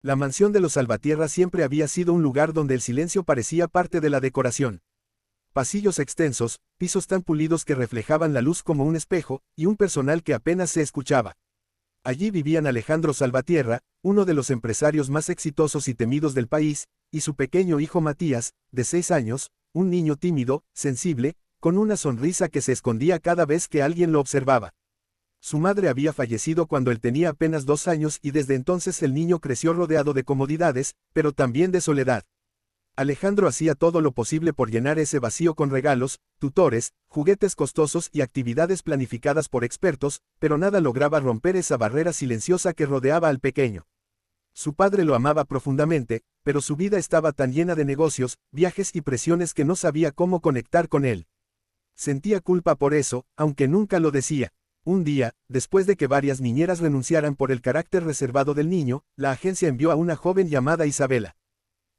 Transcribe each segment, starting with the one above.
La mansión de los Salvatierra siempre había sido un lugar donde el silencio parecía parte de la decoración. Pasillos extensos, pisos tan pulidos que reflejaban la luz como un espejo, y un personal que apenas se escuchaba. Allí vivían Alejandro Salvatierra, uno de los empresarios más exitosos y temidos del país, y su pequeño hijo Matías, de 6 años, un niño tímido, sensible, con una sonrisa que se escondía cada vez que alguien lo observaba. Su madre había fallecido cuando él tenía apenas 2 años y desde entonces el niño creció rodeado de comodidades, pero también de soledad. Alejandro hacía todo lo posible por llenar ese vacío con regalos, tutores, juguetes costosos y actividades planificadas por expertos, pero nada lograba romper esa barrera silenciosa que rodeaba al pequeño. Su padre lo amaba profundamente, pero su vida estaba tan llena de negocios, viajes y presiones que no sabía cómo conectar con él. Sentía culpa por eso, aunque nunca lo decía. Un día, después de que varias niñeras renunciaran por el carácter reservado del niño, la agencia envió a una joven llamada Isabela.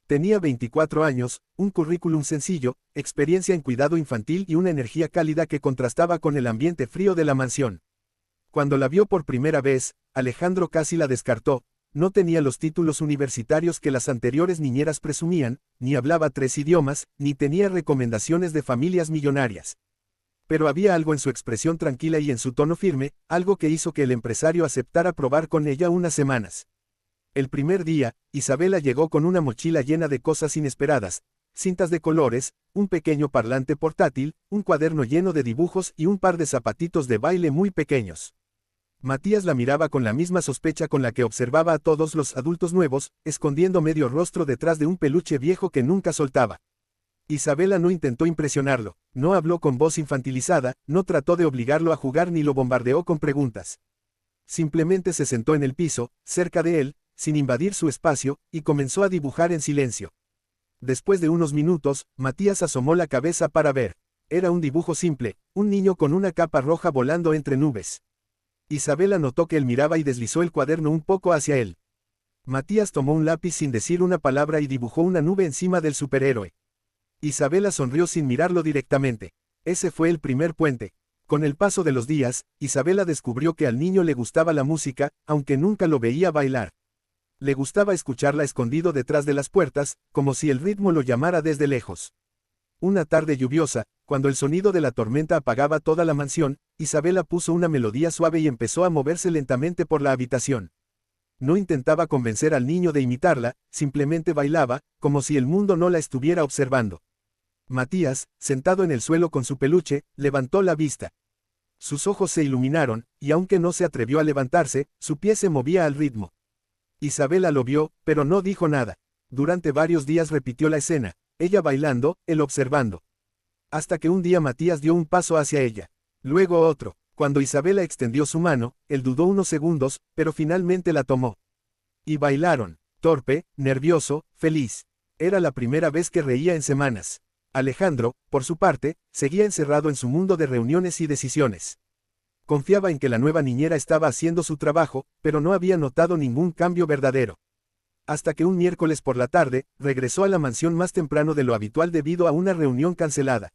Tenía 24 años, un currículum sencillo, experiencia en cuidado infantil y una energía cálida que contrastaba con el ambiente frío de la mansión. Cuando la vio por primera vez, Alejandro casi la descartó. No tenía los títulos universitarios que las anteriores niñeras presumían, ni hablaba 3 idiomas, ni tenía recomendaciones de familias millonarias. Pero había algo en su expresión tranquila y en su tono firme, algo que hizo que el empresario aceptara probar con ella unas semanas. El primer día, Isabela llegó con una mochila llena de cosas inesperadas, cintas de colores, un pequeño parlante portátil, un cuaderno lleno de dibujos y un par de zapatitos de baile muy pequeños. Matías la miraba con la misma sospecha con la que observaba a todos los adultos nuevos, escondiendo medio rostro detrás de un peluche viejo que nunca soltaba. Isabela no intentó impresionarlo, no habló con voz infantilizada, no trató de obligarlo a jugar ni lo bombardeó con preguntas. Simplemente se sentó en el piso, cerca de él, sin invadir su espacio, y comenzó a dibujar en silencio. Después de unos minutos, Matías asomó la cabeza para ver. Era un dibujo simple, un niño con una capa roja volando entre nubes. Isabela notó que él miraba y deslizó el cuaderno un poco hacia él. Matías tomó un lápiz sin decir una palabra y dibujó una nube encima del superhéroe. Isabela sonrió sin mirarlo directamente. Ese fue el primer puente. Con el paso de los días, Isabela descubrió que al niño le gustaba la música, aunque nunca lo veía bailar. Le gustaba escucharla escondido detrás de las puertas, como si el ritmo lo llamara desde lejos. Una tarde lluviosa, cuando el sonido de la tormenta apagaba toda la mansión, Isabela puso una melodía suave y empezó a moverse lentamente por la habitación. No intentaba convencer al niño de imitarla, simplemente bailaba, como si el mundo no la estuviera observando. Matías, sentado en el suelo con su peluche, levantó la vista. Sus ojos se iluminaron, y aunque no se atrevió a levantarse, su pie se movía al ritmo. Isabela lo vio, pero no dijo nada. Durante varios días repitió la escena, ella bailando, él observando. Hasta que un día Matías dio un paso hacia ella. Luego otro. Cuando Isabela extendió su mano, él dudó unos segundos, pero finalmente la tomó. Y bailaron, torpe, nervioso, feliz. Era la primera vez que reía en semanas. Alejandro, por su parte, seguía encerrado en su mundo de reuniones y decisiones. Confiaba en que la nueva niñera estaba haciendo su trabajo, pero no había notado ningún cambio verdadero. Hasta que un miércoles por la tarde, regresó a la mansión más temprano de lo habitual debido a una reunión cancelada.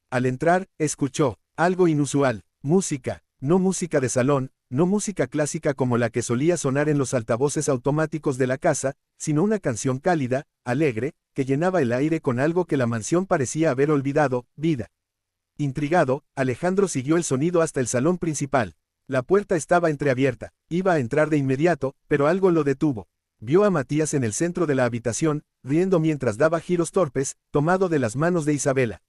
Al entrar, escuchó algo inusual, música, no música de salón, no música clásica como la que solía sonar en los altavoces automáticos de la casa, sino una canción cálida, alegre, que llenaba el aire con algo que la mansión parecía haber olvidado, vida. Intrigado, Alejandro siguió el sonido hasta el salón principal. La puerta estaba entreabierta, iba a entrar de inmediato, pero algo lo detuvo. Vio a Matías en el centro de la habitación, riendo mientras daba giros torpes, tomado de las manos de Isabela.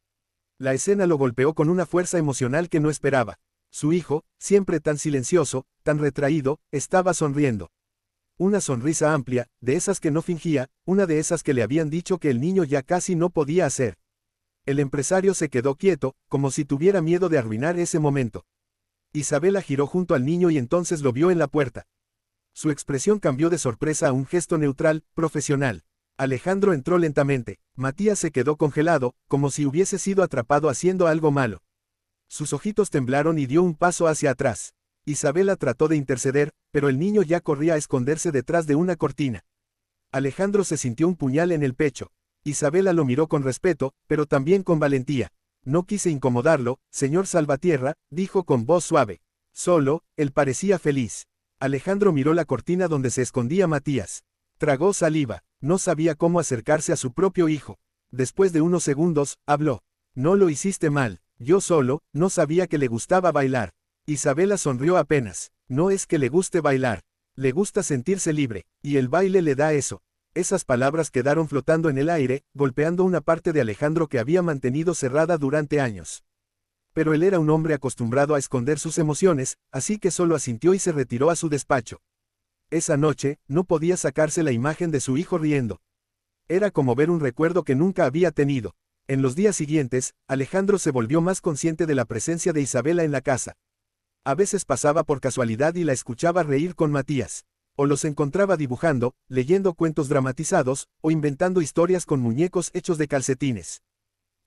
La escena lo golpeó con una fuerza emocional que no esperaba. Su hijo, siempre tan silencioso, tan retraído, estaba sonriendo. Una sonrisa amplia, de esas que no fingía, una de esas que le habían dicho que el niño ya casi no podía hacer. El empresario se quedó quieto, como si tuviera miedo de arruinar ese momento. Isabela giró junto al niño y entonces lo vio en la puerta. Su expresión cambió de sorpresa a un gesto neutral, profesional. Alejandro entró lentamente. Matías se quedó congelado, como si hubiese sido atrapado haciendo algo malo. Sus ojitos temblaron y dio un paso hacia atrás. Isabela trató de interceder, pero el niño ya corría a esconderse detrás de una cortina. Alejandro se sintió un puñal en el pecho. Isabela lo miró con respeto, pero también con valentía. No quise incomodarlo, señor Salvatierra, dijo con voz suave. Solo, él parecía feliz. Alejandro miró la cortina donde se escondía Matías. Tragó saliva. No sabía cómo acercarse a su propio hijo. Después de unos segundos, habló. No lo hiciste mal. Yo solo, no sabía que le gustaba bailar. Isabela sonrió apenas. No es que le guste bailar. Le gusta sentirse libre, y el baile le da eso. Esas palabras quedaron flotando en el aire, golpeando una parte de Alejandro que había mantenido cerrada durante años. Pero él era un hombre acostumbrado a esconder sus emociones, así que solo asintió y se retiró a su despacho. Esa noche, no podía sacarse la imagen de su hijo riendo. Era como ver un recuerdo que nunca había tenido. En los días siguientes, Alejandro se volvió más consciente de la presencia de Isabela en la casa. A veces pasaba por casualidad y la escuchaba reír con Matías. O los encontraba dibujando, leyendo cuentos dramatizados, o inventando historias con muñecos hechos de calcetines.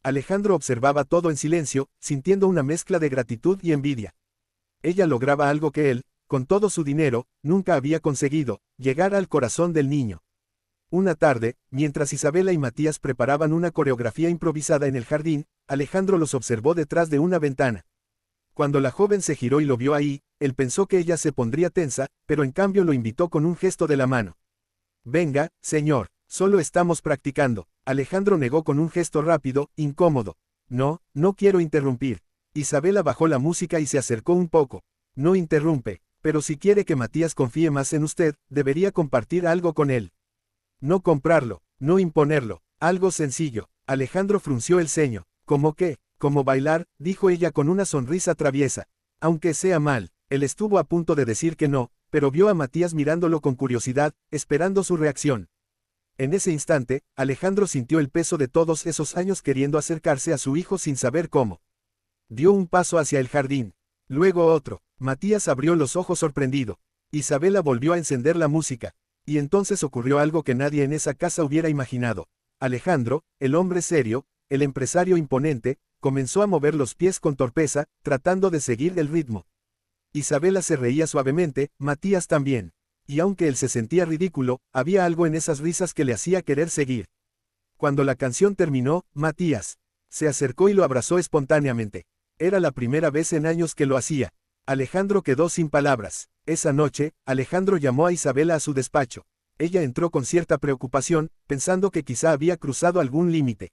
Alejandro observaba todo en silencio, sintiendo una mezcla de gratitud y envidia. Ella lograba algo que él, con todo su dinero, nunca había conseguido, llegar al corazón del niño. Una tarde, mientras Isabela y Matías preparaban una coreografía improvisada en el jardín, Alejandro los observó detrás de una ventana. Cuando la joven se giró y lo vio ahí, él pensó que ella se pondría tensa, pero en cambio lo invitó con un gesto de la mano. Venga, señor, solo estamos practicando. Alejandro negó con un gesto rápido, incómodo. No, no quiero interrumpir. Isabela bajó la música y se acercó un poco. No interrumpe, pero si quiere que Matías confíe más en usted, debería compartir algo con él. No comprarlo, no imponerlo, algo sencillo. Alejandro frunció el ceño. ¿Cómo qué? Como bailar, dijo ella con una sonrisa traviesa. Aunque sea mal, él estuvo a punto de decir que no, pero vio a Matías mirándolo con curiosidad, esperando su reacción. En ese instante, Alejandro sintió el peso de todos esos años queriendo acercarse a su hijo sin saber cómo. Dio un paso hacia el jardín. Luego otro. Matías abrió los ojos sorprendido. Isabela volvió a encender la música. Y entonces ocurrió algo que nadie en esa casa hubiera imaginado. Alejandro, el hombre serio, el empresario imponente, comenzó a mover los pies con torpeza, tratando de seguir el ritmo. Isabela se reía suavemente, Matías también. Y aunque él se sentía ridículo, había algo en esas risas que le hacía querer seguir. Cuando la canción terminó, Matías se acercó y lo abrazó espontáneamente. Era la primera vez en años que lo hacía. Alejandro quedó sin palabras. Esa noche, Alejandro llamó a Isabela a su despacho. Ella entró con cierta preocupación, pensando que quizá había cruzado algún límite.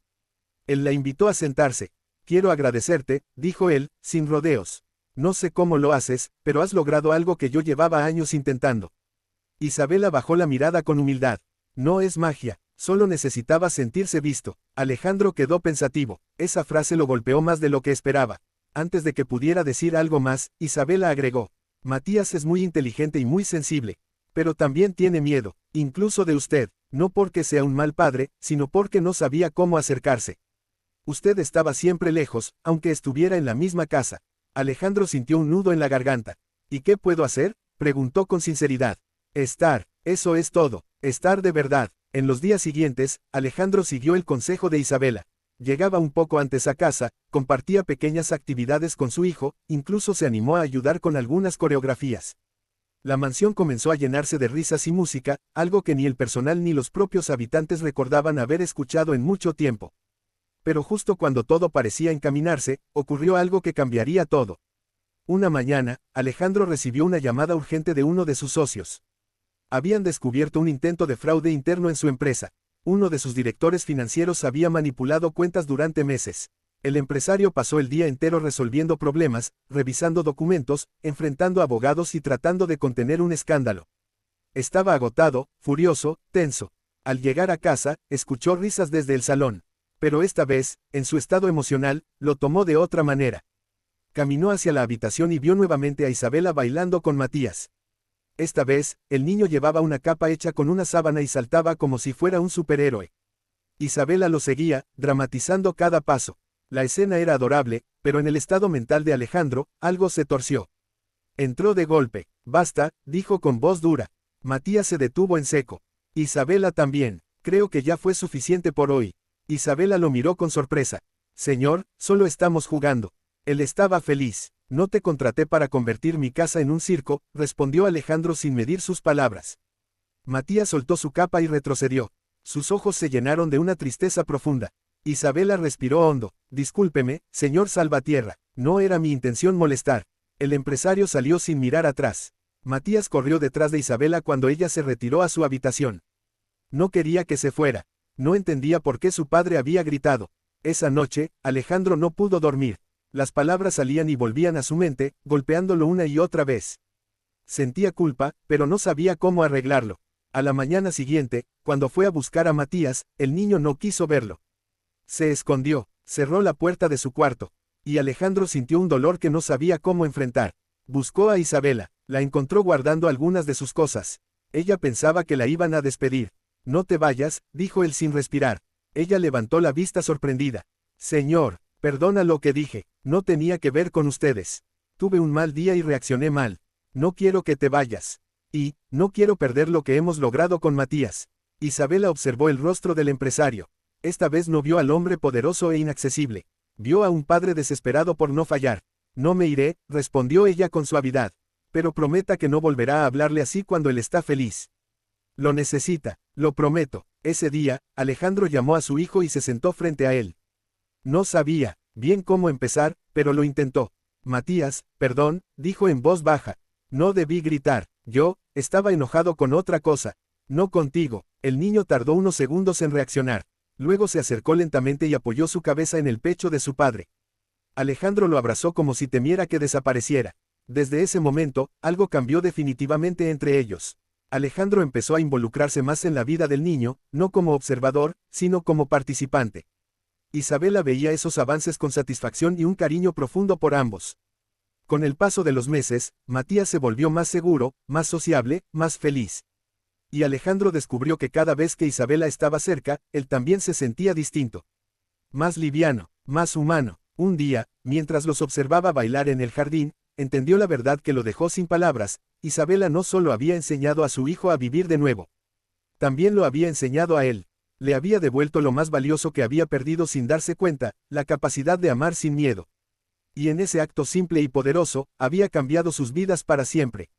Él la invitó a sentarse. Quiero agradecerte, dijo él, sin rodeos. No sé cómo lo haces, pero has logrado algo que yo llevaba años intentando. Isabela bajó la mirada con humildad. No es magia, solo necesitaba sentirse visto. Alejandro quedó pensativo. Esa frase lo golpeó más de lo que esperaba. Antes de que pudiera decir algo más, Isabela agregó. Matías es muy inteligente y muy sensible. Pero también tiene miedo, incluso de usted, no porque sea un mal padre, sino porque no sabía cómo acercarse. Usted estaba siempre lejos, aunque estuviera en la misma casa. Alejandro sintió un nudo en la garganta. ¿Y qué puedo hacer?, preguntó con sinceridad. Estar, eso es todo, estar de verdad. En los días siguientes, Alejandro siguió el consejo de Isabela. Llegaba un poco antes a casa, compartía pequeñas actividades con su hijo, incluso se animó a ayudar con algunas coreografías. La mansión comenzó a llenarse de risas y música, algo que ni el personal ni los propios habitantes recordaban haber escuchado en mucho tiempo. Pero justo cuando todo parecía encaminarse, ocurrió algo que cambiaría todo. Una mañana, Alejandro recibió una llamada urgente de uno de sus socios. Habían descubierto un intento de fraude interno en su empresa. Uno de sus directores financieros había manipulado cuentas durante meses. El empresario pasó el día entero resolviendo problemas, revisando documentos, enfrentando abogados y tratando de contener un escándalo. Estaba agotado, furioso, tenso. Al llegar a casa, escuchó risas desde el salón. Pero esta vez, en su estado emocional, lo tomó de otra manera. Caminó hacia la habitación y vio nuevamente a Isabela bailando con Matías. Esta vez, el niño llevaba una capa hecha con una sábana y saltaba como si fuera un superhéroe. Isabela lo seguía, dramatizando cada paso. La escena era adorable, pero en el estado mental de Alejandro, algo se torció. Entró de golpe. Basta, dijo con voz dura. Matías se detuvo en seco. Isabela también. Creo que ya fue suficiente por hoy. Isabela lo miró con sorpresa. Señor, solo estamos jugando. Él estaba feliz. No te contraté para convertir mi casa en un circo, respondió Alejandro sin medir sus palabras. Matías soltó su capa y retrocedió. Sus ojos se llenaron de una tristeza profunda. Isabela respiró hondo. Discúlpeme, señor Salvatierra, no era mi intención molestar. El empresario salió sin mirar atrás. Matías corrió detrás de Isabela cuando ella se retiró a su habitación. No quería que se fuera. No entendía por qué su padre había gritado. Esa noche, Alejandro no pudo dormir. Las palabras salían y volvían a su mente, golpeándolo una y otra vez. Sentía culpa, pero no sabía cómo arreglarlo. A la mañana siguiente, cuando fue a buscar a Matías, el niño no quiso verlo. Se escondió, cerró la puerta de su cuarto. Y Alejandro sintió un dolor que no sabía cómo enfrentar. Buscó a Isabela, la encontró guardando algunas de sus cosas. Ella pensaba que la iban a despedir. No te vayas, dijo él sin respirar. Ella levantó la vista sorprendida. Señor, perdona lo que dije, no tenía que ver con ustedes. Tuve un mal día y reaccioné mal. No quiero que te vayas. Y, no quiero perder lo que hemos logrado con Matías. Isabela observó el rostro del empresario. Esta vez no vio al hombre poderoso e inaccesible. Vio a un padre desesperado por no fallar. No me iré, respondió ella con suavidad. Pero prometa que no volverá a hablarle así cuando él está feliz. Lo necesita, lo prometo. Ese día, Alejandro llamó a su hijo y se sentó frente a él. No sabía bien cómo empezar, pero lo intentó. Matías, perdón, dijo en voz baja. No debí gritar. Yo, estaba enojado con otra cosa. No contigo. El niño tardó unos segundos en reaccionar. Luego se acercó lentamente y apoyó su cabeza en el pecho de su padre. Alejandro lo abrazó como si temiera que desapareciera. Desde ese momento, algo cambió definitivamente entre ellos. Alejandro empezó a involucrarse más en la vida del niño, no como observador, sino como participante. Isabela veía esos avances con satisfacción y un cariño profundo por ambos. Con el paso de los meses, Matías se volvió más seguro, más sociable, más feliz. Y Alejandro descubrió que cada vez que Isabela estaba cerca, él también se sentía distinto. Más liviano, más humano. Un día, mientras los observaba bailar en el jardín, entendió la verdad que lo dejó sin palabras. Isabela no solo había enseñado a su hijo a vivir de nuevo. También lo había enseñado a él. Le había devuelto lo más valioso que había perdido sin darse cuenta, la capacidad de amar sin miedo. Y en ese acto simple y poderoso, había cambiado sus vidas para siempre.